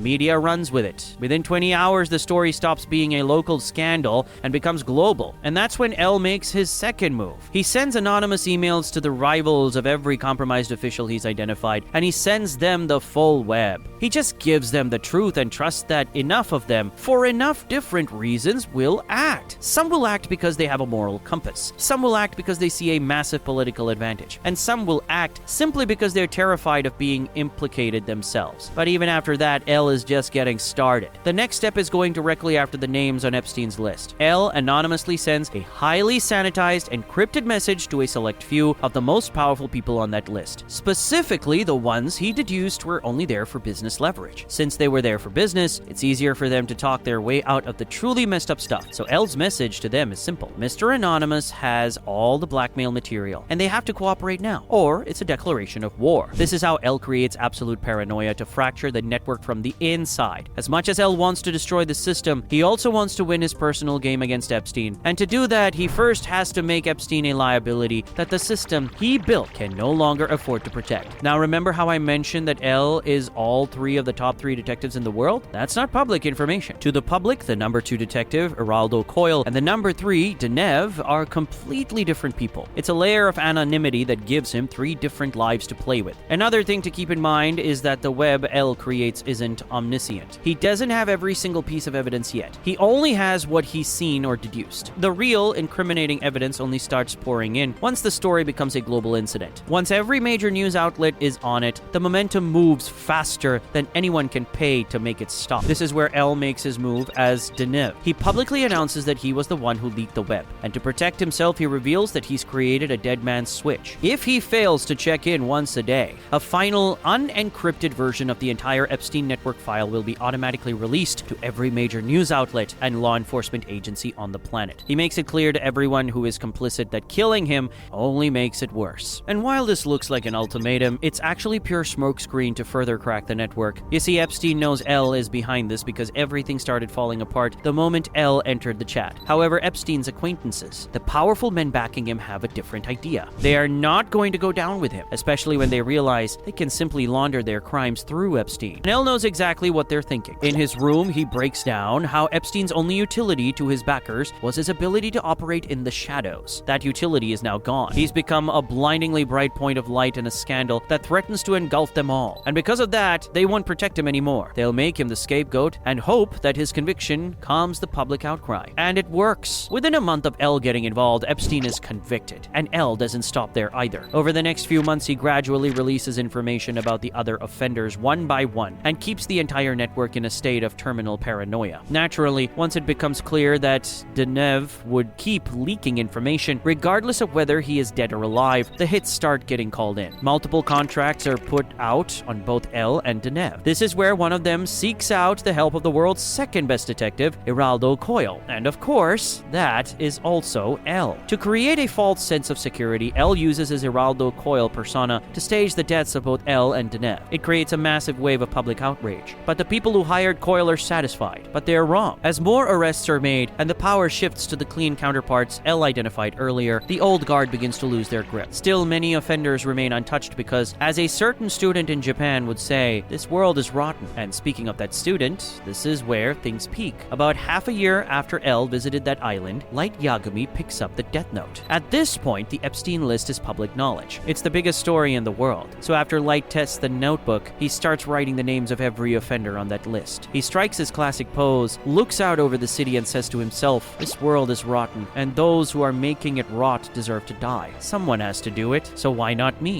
media runs with it. Within 20 hours, the story stops being a local scandal and becomes global. And that's when L makes his second move. He sends anonymous emails to the rivals of every compromised official he's identified, and he sends them the full web. He just gives them the truth and trusts that enough of them, for enough different reasons, will act. Some will act because they have a moral compass. Some will act because they see a massive political advantage. And some will act simply because they're terrified of being implicated themselves. But even after that, L is just getting started. The next step is going directly after the names on Epstein's list. L anonymously sends a highly sanitized, encrypted message to a select few of the most powerful people on that list. Specifically, the ones he deduced were only there for business leverage. Since they were there for business, it's easier for them to talk their way out of the truly messed up stuff. So L's message to them is simple. Mr. Anonymous has all the blackmail material, and they have to cooperate now, or it's a declaration of war. This is how L creates absolute paranoia to fracture the network from the inside. As much as L wants to destroy the system, he also wants to win his personal game against Epstein. And to do that, he first has to make Epstein a liability that the system he built can no longer afford to protect. Now, remember how I mentioned that L is all three of the top 3 detectives in the world? That's not public information. To the public, the number 2 detective, Geraldo Coyle, and the number 3, Denev, are completely different people. It's a layer of anonymity that gives him 3 different lives to play with. Another thing to keep in mind is that the web L creates isn't omniscient. He doesn't have every single piece of evidence yet. He only has what he's seen or deduced. The real, incriminating evidence only starts pouring in once the story becomes a global incident. Once every major news outlet is on it, the momentum moves faster than anyone can pay to make it stop. This is where L makes his move as Denev. He publicly announces that he was the one who leaked the web, and to protect himself, he reveals that he's created a dead man's switch. If he fails to check in once a day, a final, unencrypted version of the entire Epstein network file will be automatically released to every major news outlet and law enforcement agency on the planet. He makes it clear to everyone who is complicit that killing him only makes it worse. And while this looks like an ultimatum, it's actually pure smokescreen to further crack the network. You see, Epstein knows L is behind this because everything started falling apart the moment L entered the chat. However, Epstein's acquaintances, the powerful men backing him, have a different idea. They are not going to go down with him, especially when they realize they can simply launder their crimes through Epstein. And L knows exactly what they're thinking. In his room, he breaks down how Epstein's only utility to his backers was his ability to operate in the shadows. That utility is now gone. He's become a blindingly bright point of light in a scandal that threatens to engulf them all. And because of that, they won't protect him anymore. They'll make him the scapegoat and hope that his conviction calms the public outcry. And it works. Within a month of L getting involved, Epstein is convicted. And L doesn't stop there either. Over the next few months, he gradually releases information about the other offenders one by one and keeps the entire network in a state of terminal paranoia. Naturally, once it becomes clear that Denev would keep leaking information, regardless of whether he is dead or alive, the hits start getting called in. Multiple contracts are put out on both L and Denev. This is where one of them seeks out the help of the world's second best detective, Geraldo Coyle. And of course, that is also L. To create a false sense of security, L uses his Geraldo Coyle persona to stage the deaths of both L and Denev. It creates a massive wave of public outrage. But the people who hired Coyle are satisfied. But they're wrong. As more arrests are made and the power shifts to the clean counterparts L identified earlier, the old guard begins to lose their grip. Still, many offenders remain untouched because, as a certain student in Japan would say, this world is rotten. And speaking of that student, this is where things peak. About half a year after L visited that island, Light Yagami picks up the death note. At this point, the Epstein list is public knowledge. It's the biggest story in the world. So after Light tests the notebook, he starts writing the names of every offender on that list. He strikes his classic pose, looks out over the city and says to himself, this world is rotten, and those who are making it rot deserve to die. Someone has to do it, so why not me?